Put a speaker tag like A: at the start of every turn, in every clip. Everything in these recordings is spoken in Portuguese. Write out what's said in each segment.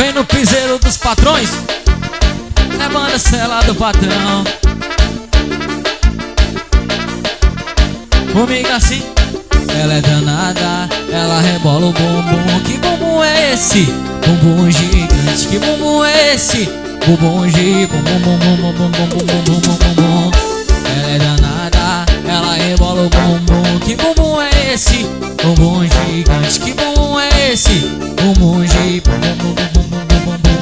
A: Vem no piseiro dos patrões, é banda cela do patrão. Comigo assim, ela é danada, ela rebola o bumbum. Que bumbum é esse? Bumbum gigante. Que bumbum é esse? Bumbum gigante. Bumbum, bumbum, bumbum, bumbum, bumbum, bumbum, bumbum. Ela é danada, ela rebola o bumbum. Que bumbum é esse? Bumbum gigante. Que bumbum é esse? Bumbum gigante. Bumbum, bumbum, bumbum, bumbum, bumbum.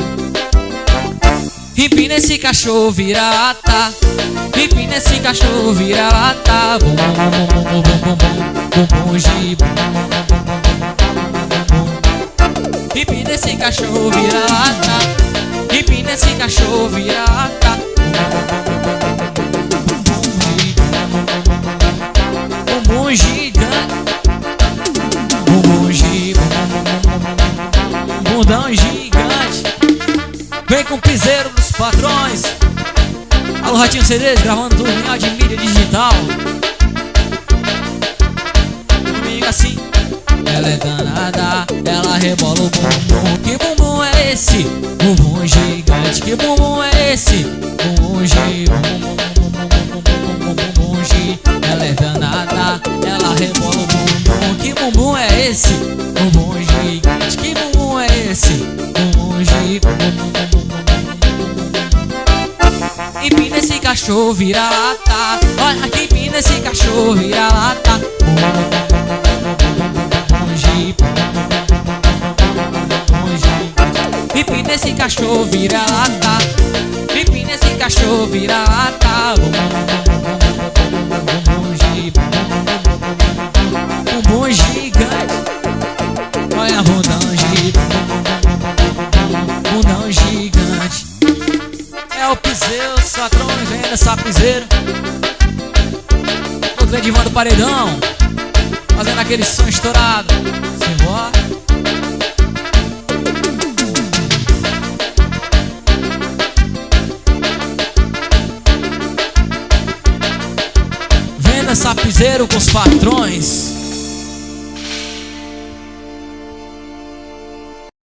A: Empina esse cachorro vira-lata. Empina esse cachorro vira-lata. Bum, bum, bum, bum, bum, bum, bum, bum, gi, bum, bum. Empina esse cachorro vira-lata. Empina esse cachorro vira-lata. Bumbum gigante. Bumbum gigante. Bundão gigante. Vem com o piseiro dos patrões. Alô, Ratinho CDs, gravando tudo em áudio e mídia digital. Comigo assim, ela é danada, ela rebola o bumbum. Que bumbum é esse? Bumbum gigante. Que bumbum é esse? Bumbum gigante. Bumbum gigante. Ela é danada, ela rebola o bumbum. Que bumbum é esse? Bumbum gigante. Que bumbum é esse? Bumbum gigante. Empina esse cachorro vira-lata. Olha que empina esse cachorro vira-lata. Empina esse cachorro vira-lata. Empina esse cachorro vira-lata. Bumbum gigante. Olha bundão gigante. Bundão gigante. É o piseiro, os patrões, vem nessa piseira. O Cleidivan do Paredão, fazendo aquele som estourado. Simbora. Vem nessa piseira com os patrões.